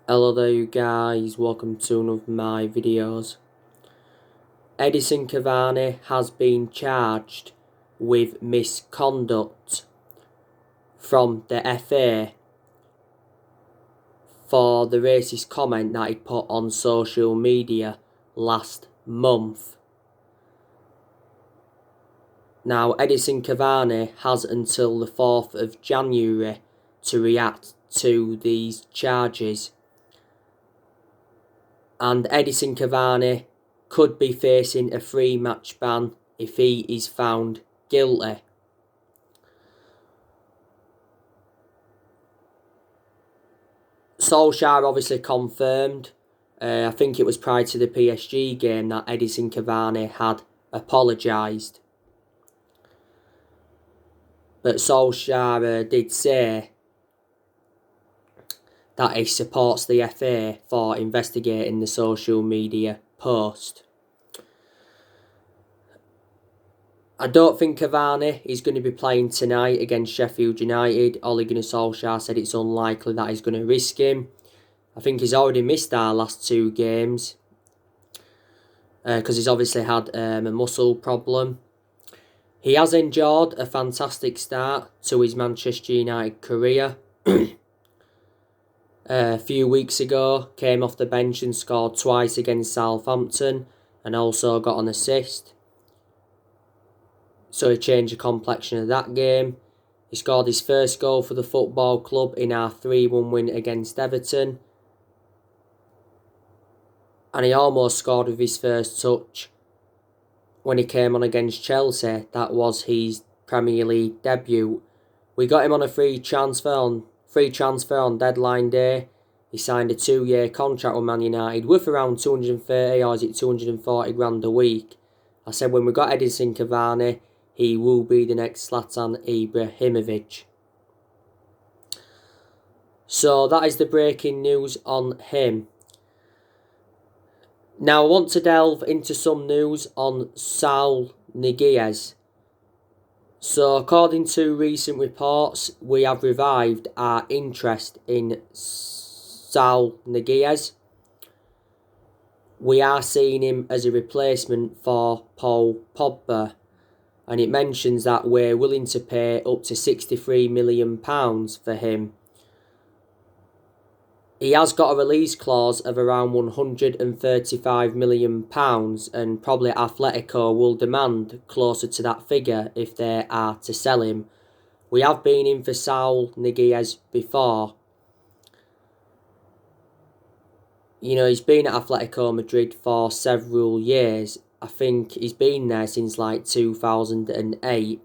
Hello there you guys, welcome to one of my videos. Edison Cavani has been charged with misconduct from the FA for the racist comment that he put on social media last month. Now Edison Cavani has until the 4th of January to react to these charges. And Edison Cavani could be facing a 3-match ban if he is found guilty. Solskjaer obviously confirmed, I think it was prior to the PSG game, that Edison Cavani had apologised. But Solskjaer did say that he supports the FA for investigating the social media post. I don't think Cavani is going to be playing tonight against Sheffield United. Ole Gunnar Solskjaer said it's unlikely that he's going to risk him. I think he's already missed our last 2 games because he's obviously had a muscle problem. He has enjoyed a fantastic start to his Manchester United career. A few weeks ago, came off the bench and scored twice against Southampton and also got an assist. So he changed the complexion of that game. He scored his first goal for the football club in our 3-1 win against Everton. And he almost scored with his first touch when he came on against Chelsea. That was his Premier League debut. We got him on a free transfer on deadline day. He signed a 2-year contract with Man United worth around 230 or is it 240 grand a week. I said when we got Edison Cavani, he will be the next Zlatan Ibrahimovic. So that is the breaking news on him. Now I want to delve into some news on Saul Niguez. So according to recent reports, we have revived our interest in Saul Niguez. We are seeing him as a replacement for Paul Pogba. And it mentions that we're willing to pay up to £63 million for him. He has got a release clause of around £135 million and probably Atletico will demand closer to that figure if they are to sell him. We have been in for Saul Niguez before. You know, he's been at Atletico Madrid for several years. I think he's been there since like 2008.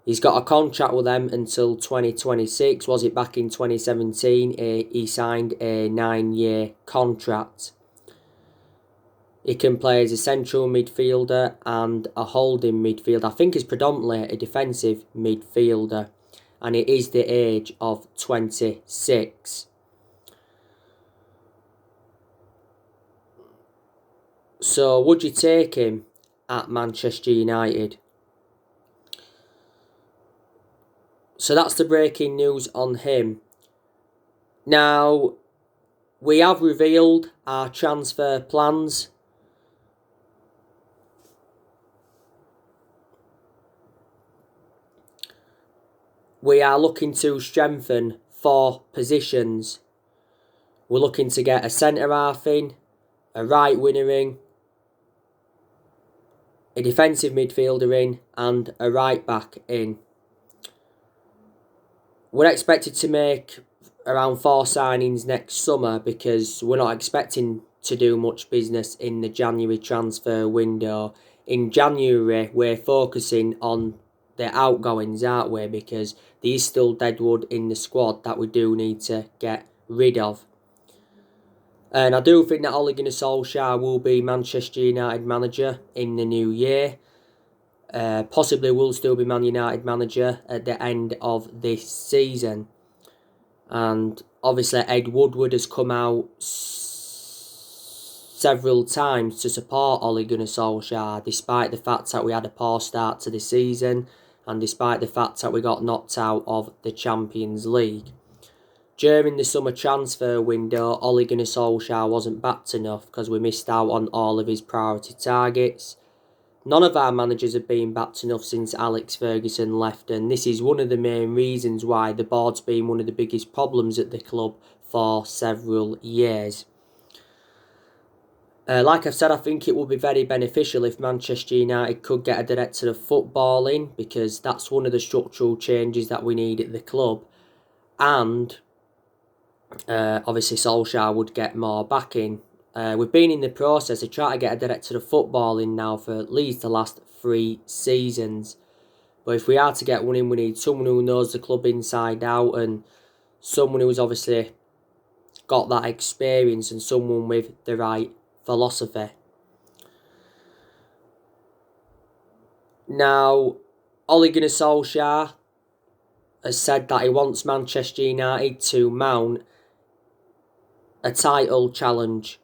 He's got a contract with them until 2026. Was it back in 2017? He signed a 9-year contract. He can play as a central midfielder and a holding midfielder. I think he's predominantly a defensive midfielder. And it is the age of 26. So, would you take him at Manchester United? So that's the breaking news on him. Now, we have revealed our transfer plans. We are looking to strengthen 4 positions. We're looking to get a centre-half in, a right winger in, a defensive midfielder in and a right back in. We're expected to make around 4 signings next summer because we're not expecting to do much business in the January transfer window. In January, we're focusing on the outgoings, aren't we? Because there is still deadwood in the squad that we do need to get rid of. And I do think that Ole Gunnar Solskjaer will be Manchester United manager in the new year. Possibly will still be Man United manager at the end of this season. And obviously Ed Woodward has come out several times to support Ole Gunnar Solskjaer, despite the fact that we had a poor start to the season and despite the fact that we got knocked out of the Champions League. During the summer transfer window, Ole Gunnar Solskjaer wasn't backed enough because we missed out on all of his priority targets. None of our managers have been backed enough since Alex Ferguson left, and this is one of the main reasons why the board's been one of the biggest problems at the club for several years. Like I've said, I think it would be very beneficial if Manchester United could get a director of football in, because that's one of the structural changes that we need at the club. And obviously Solskjaer would get more backing. We've been in the process of trying to get a director of football in now for at least the last 3 seasons. But if we are to get one in, we need someone who knows the club inside out, and someone who's obviously got that experience, and someone with the right philosophy. Now, Ole Gunnar Solskjaer has said that he wants Manchester United to mount a title challenge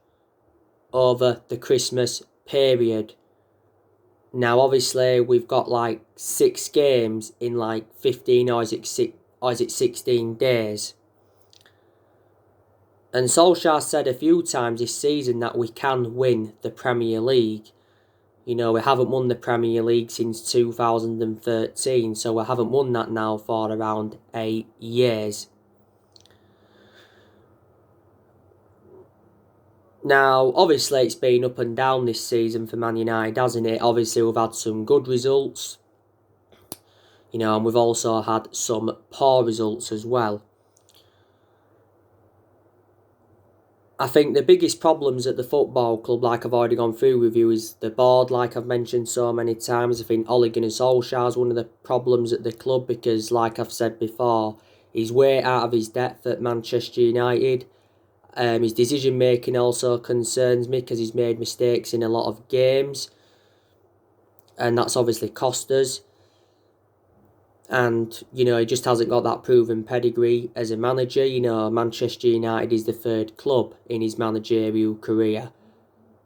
over the Christmas period. Now, obviously, we've got like 6 games in like 15 or is it 16 days. And Solskjaer said a few times this season that we can win the Premier League. You know, we haven't won the Premier League since 2013, so we haven't won that now for around 8 years. Now, obviously, it's been up and down this season for Man United, hasn't it? Obviously, we've had some good results, you know, and we've also had some poor results as well. I think the biggest problems at the football club, like I've already gone through with you, is the board, like I've mentioned so many times. I think Ole Gunnar Solskjaer is one of the problems at the club because, like I've said before, he's way out of his depth at Manchester United. His decision making also concerns me because he's made mistakes in a lot of games, and that's obviously cost us. And, you know, he just hasn't got that proven pedigree as a manager. You know, Manchester United is the 3rd club in his managerial career.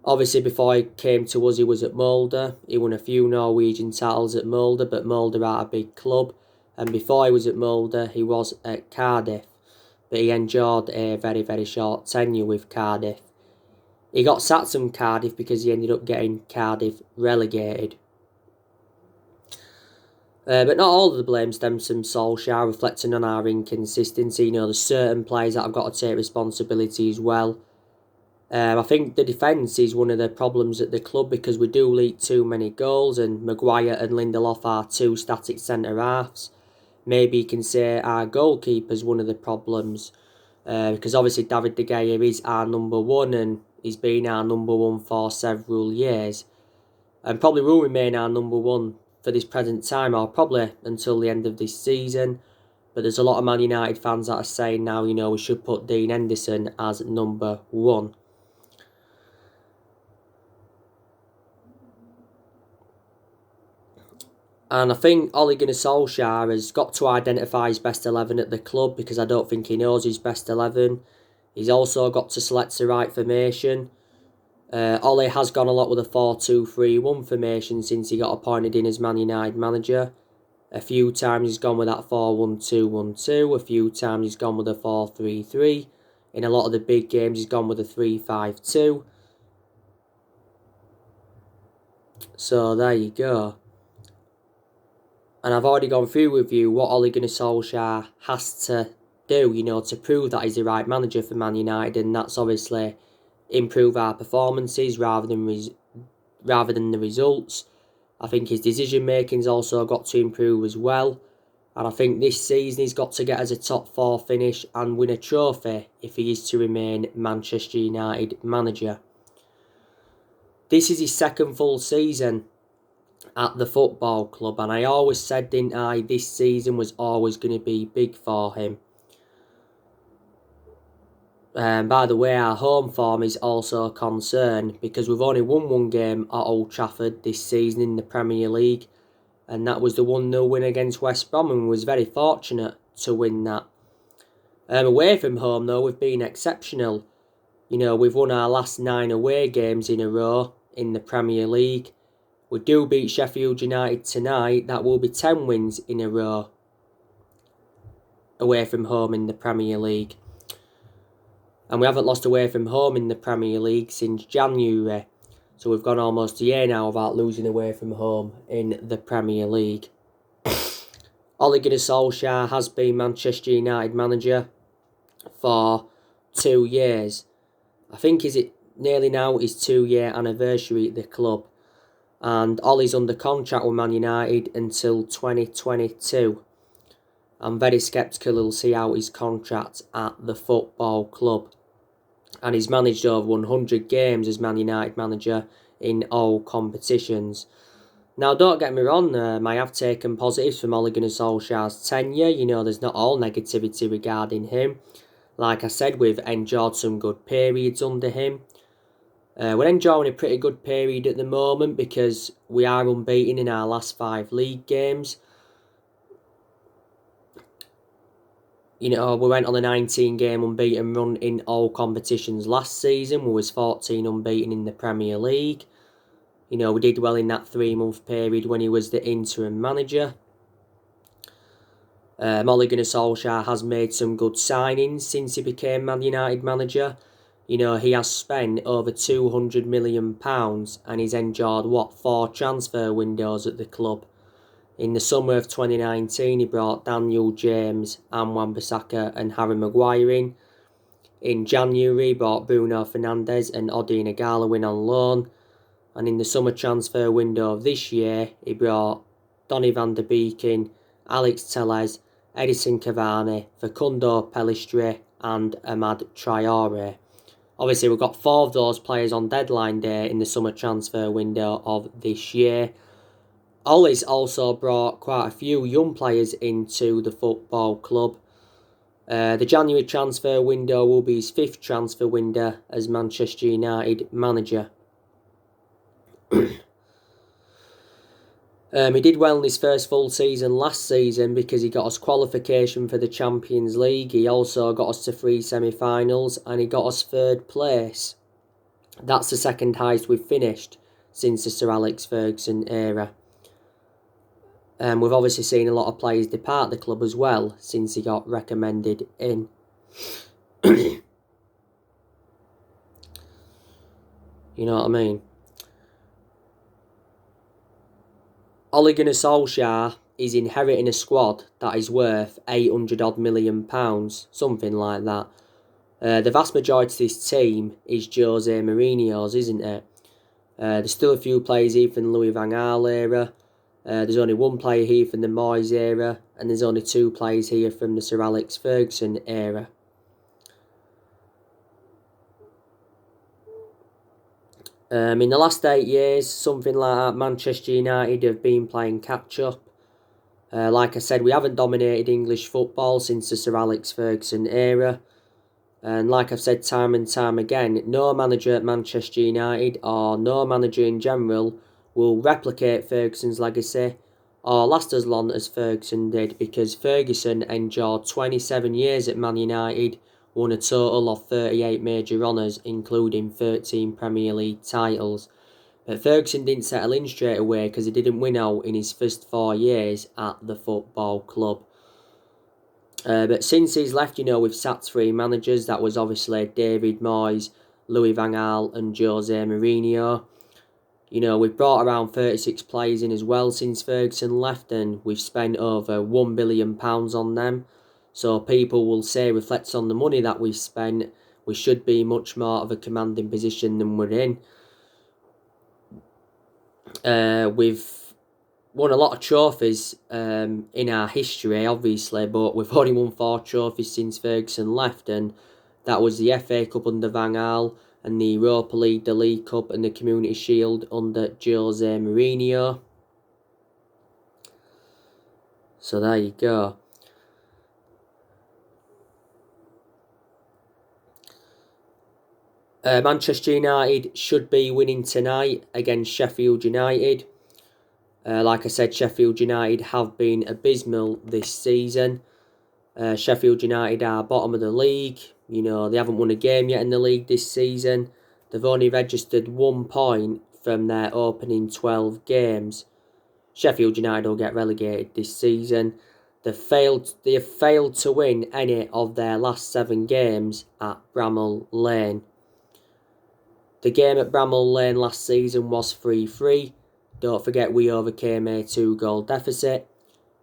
Obviously, before he came to us, he was at Molde. He won a few Norwegian titles at Molde, but Molde are a big club. And before he was at Molde, he was at Cardiff. But he endured a very, very short tenure with Cardiff. He got sacked from Cardiff because he ended up getting Cardiff relegated. But not all of the blame stems from Solskjaer, reflecting on our inconsistency. You know, there's certain players that have got to take responsibility as well. I think the defence is one of the problems at the club because we do leak too many goals, and Maguire and Lindelof are 2 static centre-halves. Maybe you can say our goalkeeper's one of the problems, because obviously David De Gea is our number 1 and he's been our number 1 for several years, and probably will remain our number 1 for this present time, or probably until the end of this season. But there's a lot of Man United fans that are saying now, you know, we should put Dean Henderson as number 1. And I think Ole Gunnar Solskjaer has got to identify his best 11 at the club, because I don't think he knows his best 11. He's also got to select the right formation. Ole has gone a lot with a 4-2-3-1 formation since he got appointed in as Man United manager. A few times he's gone with that 4-1-2-1-2. A few times he's gone with a 4-3-3. In a lot of the big games he's gone with a 3-5-2. So there you go. And I've already gone through with you what Ole Gunnar Solskjaer has to do, you know, to prove that he's the right manager for Man United, and that's obviously improve our performances rather than the results. I think his decision making's also got to improve as well, and I think this season he's got to get us a top 4 finish and win a trophy if he is to remain Manchester United manager. This is his 2nd full season at the football club, and I always said, didn't I, this season was always going to be big for him. By the way, our home form is also a concern because we've only won 1 game at Old Trafford this season in the Premier League, and that was the 1-0 win against West Brom, and we was very fortunate to win that. Away from home though, we've been exceptional. You know, we've won our last 9 away games in a row in the Premier League. We do beat Sheffield United tonight. That will be 10 wins in a row away from home in the Premier League. And we haven't lost away from home in the Premier League since January. So we've gone almost a year now without losing away from home in the Premier League. Ole Gunnar Solskjaer has been Manchester United manager for 2 years. I think is it nearly now his 2-year anniversary at the club. And Ollie's under contract with Man United until 2022. I'm very sceptical he'll see out his contract at the football club. And he's managed over 100 games as Man United manager in all competitions. Now, don't get me wrong, I have taken positives from Ole Gunnar Solskjaer's tenure. You know, there's not all negativity regarding him. Like I said, we've enjoyed some good periods under him. We're enjoying a pretty good period at the moment because we are unbeaten in our last 5 league games. You know, we went on a 19-game unbeaten run in all competitions last season. We was 14 unbeaten in the Premier League. You know, we did well in that 3-month period when he was the interim manager. Ole Gunnar Solskjaer has made some good signings since he became Man United manager. You know, he has spent over £200 million and he's enjoyed, 4 transfer windows at the club. In the summer of 2019, he brought Daniel James, Wan-Bissaka and Harry Maguire in. In January, he brought Bruno Fernandes and Odi Nigala in on loan. And in the summer transfer window of this year, he brought Donny van der Beek in, Alex Telles, Edison Cavani, Facundo Pellistri and Amad Traore. Obviously, we've got 4 of those players on deadline day in the summer transfer window of this year. Ole's also brought quite a few young players into the football club. The January transfer window will be his 5th transfer window as Manchester United manager. He did well in his first full season last season because he got us qualification for the Champions League. He also got us to 3 semi-finals and he got us 3rd place. That's the 2nd highest we've finished since the Sir Alex Ferguson era. We've obviously seen a lot of players depart the club as well since he got recommended in. You know what I mean? Ole Gunnar Solskjaer is inheriting a squad that is worth £800 million, something like that. The vast majority of this team is Jose Mourinho's, isn't it? There's still a few players here from the Louis van Gaal era. There's only 1 player here from the Moyes era, and there's only 2 players here from the Sir Alex Ferguson era. In the last 8 years, something like that, Manchester United have been playing catch-up. Like I said, we haven't dominated English football since the Sir Alex Ferguson era. And like I've said time and time again, no manager at Manchester United, or no manager in general, will replicate Ferguson's legacy, or last as long as Ferguson did, because Ferguson endured 27 years at Man United, won a total of 38 major honours, including 13 Premier League titles. But Ferguson didn't settle in straight away because he didn't win out in his first 4 years at the football club. But since he's left, you know, we've sacked 3 managers. That was obviously David Moyes, Louis van Gaal and Jose Mourinho. You know, we've brought around 36 players in as well since Ferguson left, and we've spent over £1 billion on them. So people will say, reflects on the money that we've spent, we should be much more of a commanding position than we're in. We've won a lot of trophies in our history, obviously, but we've only won 4 trophies since Ferguson left, and that was the FA Cup under Van Gaal, and the Europa League, the League Cup and the Community Shield under Jose Mourinho. So there you go. Manchester United should be winning tonight against Sheffield United. Like I said, Sheffield United have been abysmal this season. Sheffield United are bottom of the league. You know, they haven't won a game yet in the league this season. They've only registered 1 point from their opening 12 games. Sheffield United will get relegated this season. They have failed to win any of their last 7 games at Bramall Lane. The game at Bramall Lane last season was 3-3. Don't forget we overcame a 2-goal deficit,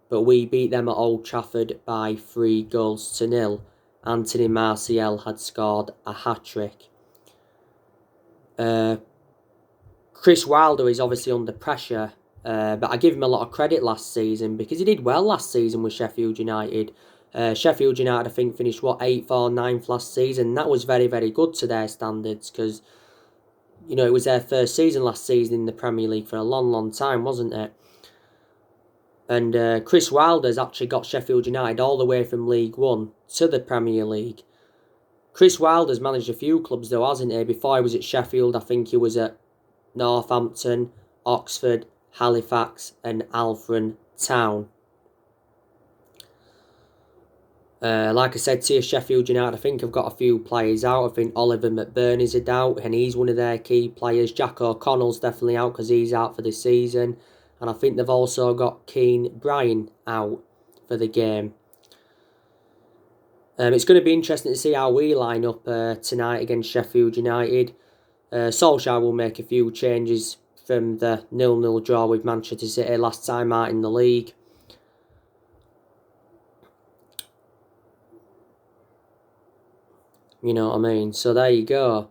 but we beat them at Old Trafford by 3-0. Anthony Martial had scored a hat-trick. Chris Wilder is obviously under pressure, but I give him a lot of credit last season because he did well last season with Sheffield United. Sheffield United, I think, finished 8th or 9th last season. That was very, very good to their standards because, it was their first season last season in the Premier League for a long, long time, wasn't it? And Chris Wilder's actually got Sheffield United all the way from League One to the Premier League. Chris Wilder's managed a few clubs though, hasn't he? Before he was at Sheffield, I think he was at Northampton, Oxford, Halifax and Alfred Town. Like I said to you, Sheffield United, I think I've got a few players out. I think Oliver McBurney's a doubt and he's one of their key players. Jack O'Connell's definitely out because he's out for the season. And I think they've also got Keane Bryan out for the game. It's going to be interesting to see how we line up tonight against Sheffield United. Solskjaer will make a few changes from the 0-0 draw with Manchester City last time out in the league. You know what I mean? So there you go.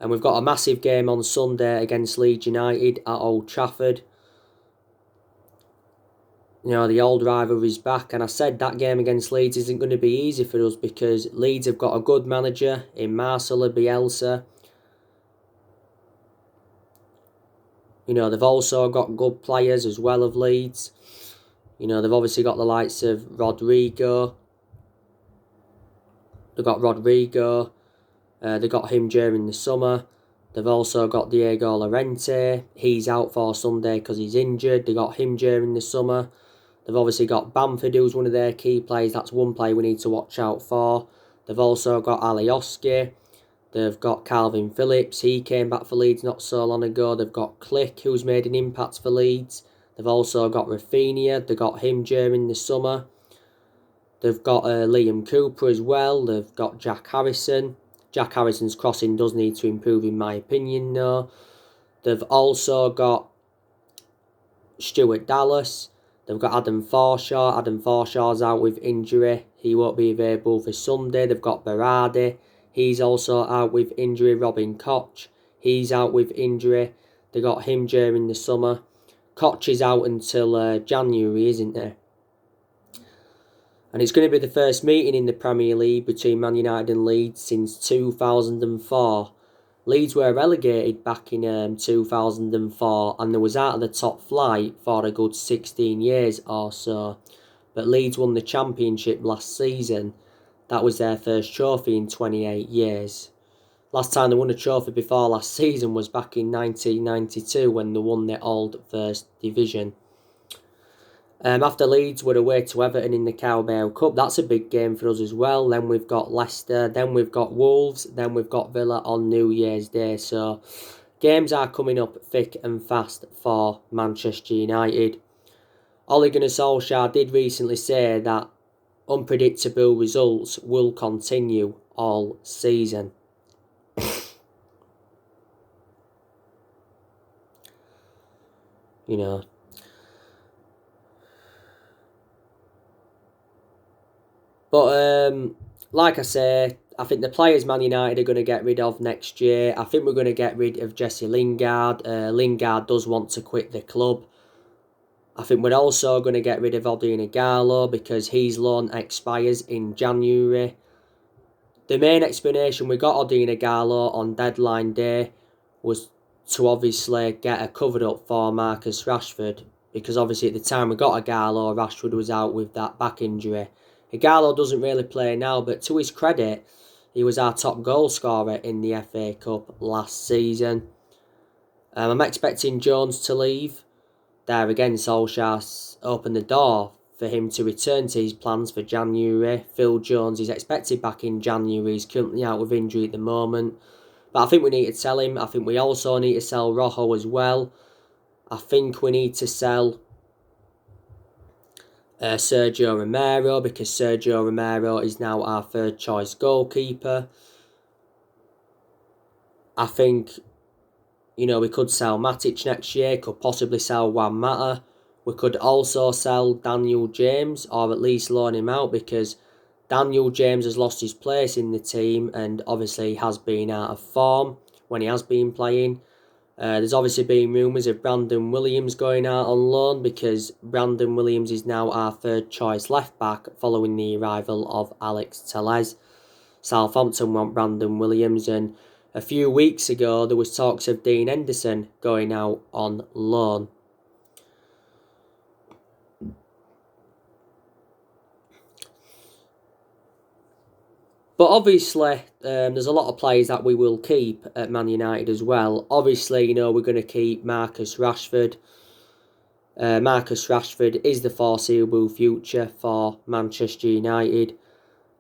And we've got a massive game on Sunday against Leeds United at Old Trafford. The old rivalry's back. And I said that game against Leeds isn't going to be easy for us because Leeds have got a good manager in Marcelo Bielsa. They've also got good players as well of Leeds. They've obviously got the likes of Rodrigo. They've got Rodrigo. They got him during the summer. They've also got Diego Llorente. He's out for Sunday because he's injured. They got him during the summer. They've obviously got Bamford, who's one of their key players. That's one player we need to watch out for. They've also got Alioski. They've got Calvin Phillips. He came back for Leeds not so long ago. They've got Click, who's made an impact for Leeds. They've also got Rafinha. They got him during the summer. They've got Liam Cooper as well. They've got Jack Harrison. Jack Harrison's crossing does need to improve in my opinion though. They've also got Stuart Dallas. They've got Adam Forshaw. Adam Forshaw's out with injury. He won't be available for Sunday. They've got Berardi. He's also out with injury. Robin Koch. He's out with injury. They got him during the summer. Koch is out until January, isn't there? And it's going to be the first meeting in the Premier League between Man United and Leeds since 2004. Leeds were relegated back in 2004 and they was out of the top flight for a good 16 years or so. But Leeds won the championship last season. That was their first trophy in 28 years. Last time they won a trophy before last season was back in 1992 when they won the old First Division. After Leeds, we're away to Everton in the Carabao Cup. That's a big game for us as well. Then we've got Leicester. Then we've got Wolves. Then we've got Villa on New Year's Day. So games are coming up thick and fast for Manchester United. Ole Gunnar Solskjaer did recently say that unpredictable results will continue all season. But like I say, I think the players Man United are going to get rid of next year. I think we're going to get rid of Jesse Lingard. Lingard does want to quit the club. I think we're also going to get rid of Odion Ighalo because his loan expires in January. The main explanation we got Odion Ighalo on deadline day was to obviously get a cover up for Marcus Rashford. Because obviously at the time we got Ighalo, Rashford was out with that back injury. Ighalo doesn't really play now, but to his credit, he was our top goal scorer in the FA Cup last season. I'm expecting Jones to leave. There again, Solskjaer's opened the door for him to return to his plans for January. Phil Jones is expected back in January. He's currently out with injury at the moment. But I think we need to sell him. I think we also need to sell Rojo as well. I think we need to sell Sergio Romero, because Sergio Romero is now our third choice goalkeeper. I think, we could sell Matic next year, could possibly sell Juan Mata. We could also sell Daniel James, or at least loan him out, because Daniel James has lost his place in the team and obviously has been out of form when he has been playing. There's obviously been rumours of Brandon Williams going out on loan, because Brandon Williams is now our third choice left back following the arrival of Alex Telles. Southampton want Brandon Williams, and a few weeks ago there was talks of Dean Henderson going out on loan. But obviously, there's a lot of players that we will keep at Man United as well. Obviously, we're going to keep Marcus Rashford. Marcus Rashford is the foreseeable future for Manchester United.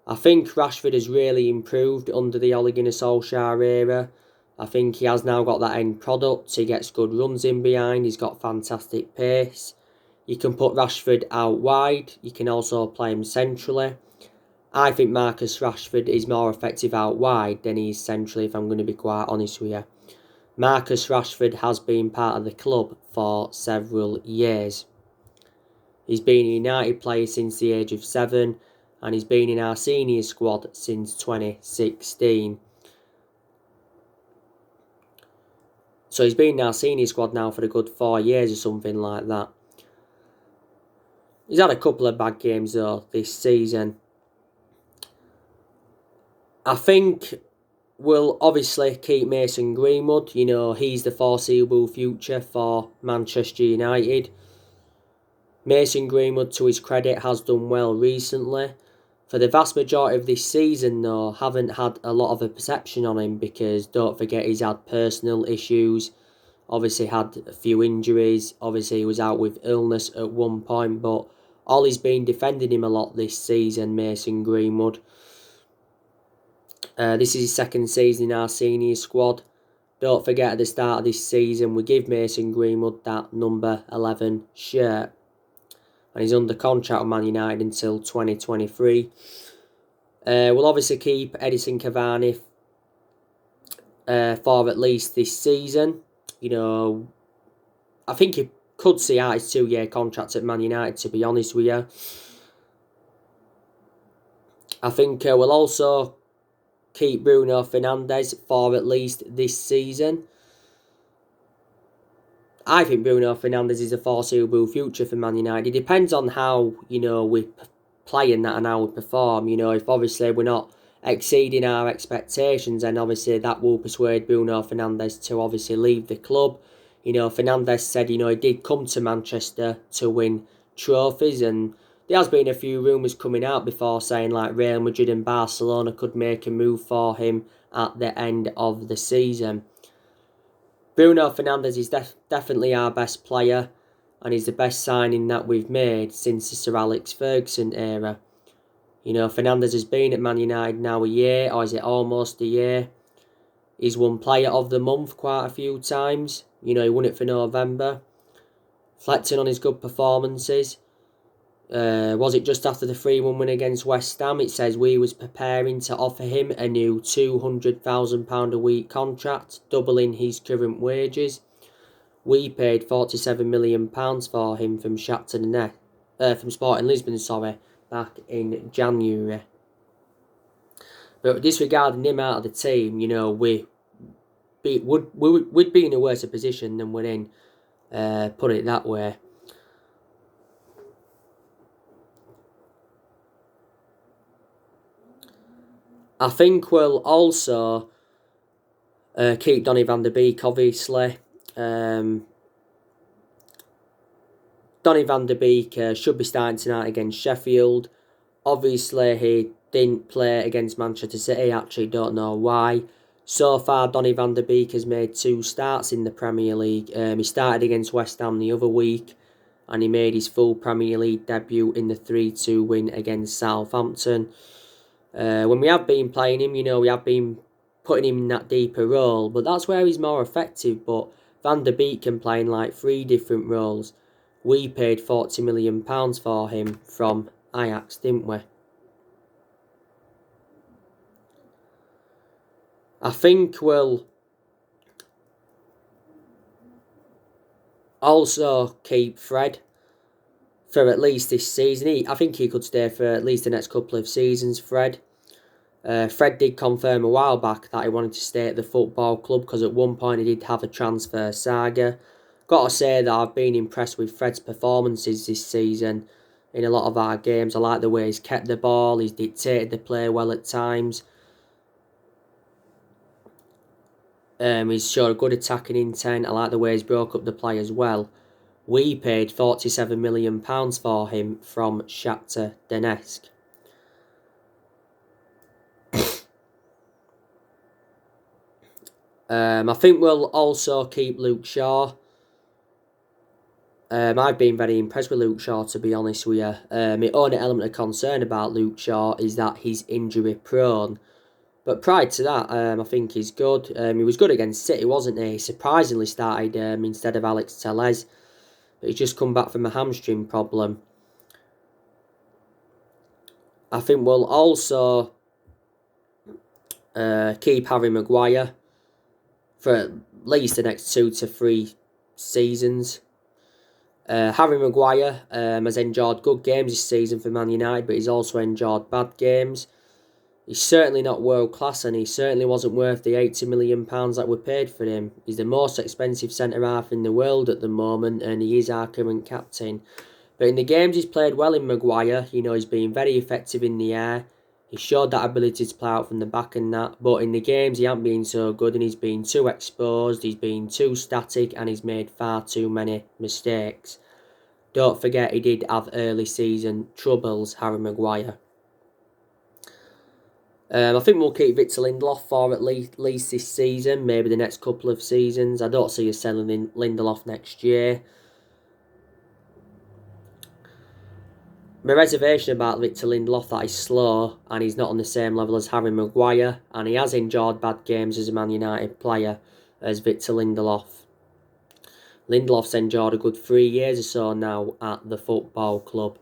I think Rashford has really improved under the Ole Gunnar Solskjaer era. I think he has now got that end product. He gets good runs in behind. He's got fantastic pace. You can put Rashford out wide. You can also play him centrally. I think Marcus Rashford is more effective out wide than he is centrally, if I'm going to be quite honest with you. Marcus Rashford has been part of the club for several years. He's been a United player since the age of 7, and he's been in our senior squad since 2016. So he's been in our senior squad now for a good 4 years or something like that. He's had a couple of bad games though this season. I think we'll obviously keep Mason Greenwood. He's the foreseeable future for Manchester United. Mason Greenwood, to his credit, has done well recently. For the vast majority of this season, though, haven't had a lot of a perception on him, because don't forget he's had personal issues. Obviously had a few injuries. Obviously he was out with illness at one point, but Ollie's been defending him a lot this season, Mason Greenwood. This is his second season in our senior squad. Don't forget at the start of this season we give Mason Greenwood that number 11 shirt. And he's under contract with Man United until 2023. We'll obviously keep Edison Cavani for at least this season. I think he could see out his 2-year contract at Man United, to be honest with you. I think we'll also keep Bruno Fernandes for at least this season. I think Bruno Fernandes is a foreseeable future for Man United. It depends on how, we play in that and how we perform. If obviously we're not exceeding our expectations, then obviously that will persuade Bruno Fernandes to obviously leave the club. Fernandes said, he did come to Manchester to win trophies, and there has been a few rumours coming out before saying like Real Madrid and Barcelona could make a move for him at the end of the season. Bruno Fernandes is definitely our best player, and he's the best signing that we've made since the Sir Alex Ferguson era. Fernandes has been at Man United now a year, or is it almost a year? He's won Player of the Month quite a few times. He won it for November. Reflecting on his good performances. Was it just after the 3-1 win against West Ham? It says we was preparing to offer him a new £200,000 a week contract, doubling his current wages. We paid £47 million for him from from Sporting Lisbon, back in January. But disregarding him out of the team, we'd be in a worse position than we're in. Put it that way. I think we'll also keep Donny van der Beek, obviously. Donny van der Beek should be starting tonight against Sheffield. Obviously, he didn't play against Manchester City. Actually, don't know why. So far, Donny van der Beek has made 2 starts in the Premier League. He started against West Ham the other week, and he made his full Premier League debut in the 3-2 win against Southampton. When we have been playing him, we have been putting him in that deeper role, but that's where he's more effective. But Van der Beek can play in like 3 different roles. We paid £40 million for him from Ajax, didn't we? I think we'll also keep Fred for at least this season. I think he could stay for at least the next couple of seasons, Fred. Fred did confirm a while back that he wanted to stay at the football club because at one point he did have a transfer saga. Got to say that I've been impressed with Fred's performances this season in a lot of our games. I like the way he's kept the ball, he's dictated the play well at times. He's showed a good attacking intent. I like the way he's broke up the play as well. We paid £47 million for him from Shakhtar Donetsk. I think we'll also keep Luke Shaw. I've been very impressed with Luke Shaw, to be honest with you. My only element of concern about Luke Shaw is that he's injury prone. But prior to that, I think he's good. He was good against City, wasn't he? He surprisingly started instead of Alex Telles. But he's just come back from a hamstring problem. I think we'll also keep Harry Maguire for at least the next 2 to 3 seasons. Harry Maguire has enjoyed good games this season for Man United, but he's also enjoyed bad games. He's certainly not world class, and he certainly wasn't worth the £80 million that we paid for him. He's the most expensive centre-half in the world at the moment, and he is our current captain. But in the games he's played well in Maguire, he's been very effective in the air. He showed that ability to play out from the back and that. But in the games he hasn't been so good, and he's been too exposed, he's been too static, and he's made far too many mistakes. Don't forget he did have early season troubles, Harry Maguire. I think we'll keep Victor Lindelof for at least this season, maybe the next couple of seasons. I don't see us selling Lindelof next year. My reservation about Victor Lindelof that he's slow and he's not on the same level as Harry Maguire, and he has enjoyed bad games as a Man United player as Victor Lindelof. Lindelof's enjoyed a good 3 years or so now at the football club.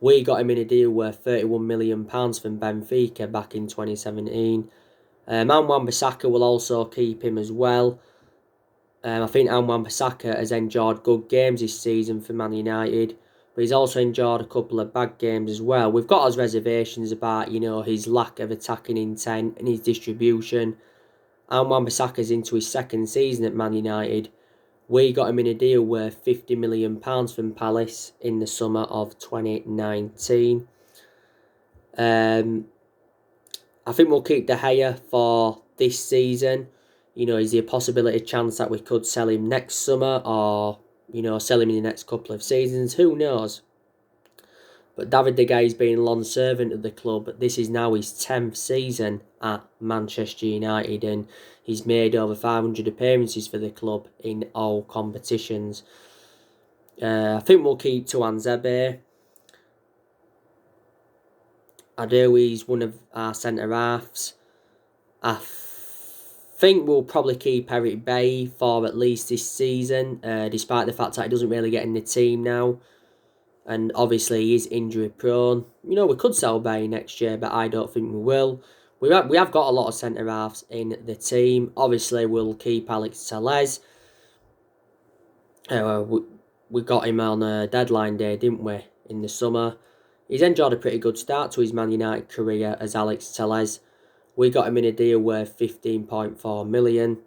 We got him in a deal worth £31 million from Benfica back in 2017. Wan-Bissaka will also keep him as well. I think Wan-Bissaka has enjoyed good games this season for Man United, but he's also enjoyed a couple of bad games as well. We've got his reservations about, his lack of attacking intent and his distribution. Wan-Bissaka's into his second season at Man United. We got him in a deal worth £50 million from Palace in the summer of 2019. I think we'll keep De Gea for this season. Is there a possibility, chance that we could sell him next summer or, sell him in the next couple of seasons? Who knows? But David De Gea's been a long servant of the club. This is now his 10th season at Manchester United, and he's made over 500 appearances for the club in all competitions. I think we'll keep Tuanzebe. I do, he's one of our centre-halves. I think we'll probably keep Eric Bailly for at least this season, despite the fact that he doesn't really get in the team now. And obviously he is injury prone. We could sell Bailly next year, but I don't think we will. We have got a lot of centre-halves in the team. Obviously we'll keep Alex Telles. We got him on a deadline day, didn't we, in the summer. He's enjoyed a pretty good start to his Man United career as Alex Telles. We got him in a deal worth £15.4 million.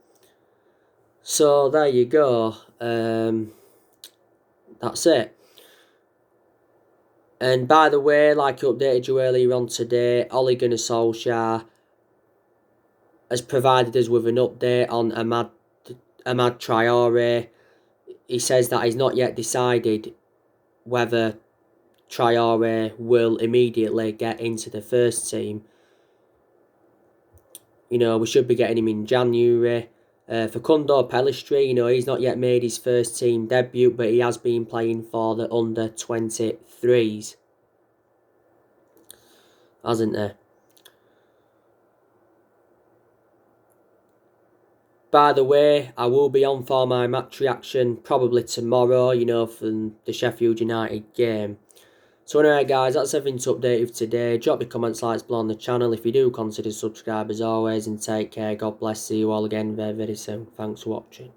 So there you go. That's it. And by the way, like I updated you earlier on today, Ole Gunnar Solskjaer has provided us with an update on Amad Traore. He says that he's not yet decided whether Traore will immediately get into the first team. We should be getting him in January. Facundo Pellistri, he's not yet made his first team debut, but he has been playing for the under-23s. Hasn't he? By the way, I will be on for my match reaction probably tomorrow, you know, from the Sheffield United game. So anyway guys, that's everything to update with today. Drop your comments, likes below on the channel if you do consider subscribe as always, and take care. God bless. See you all again very, very soon. Thanks for watching.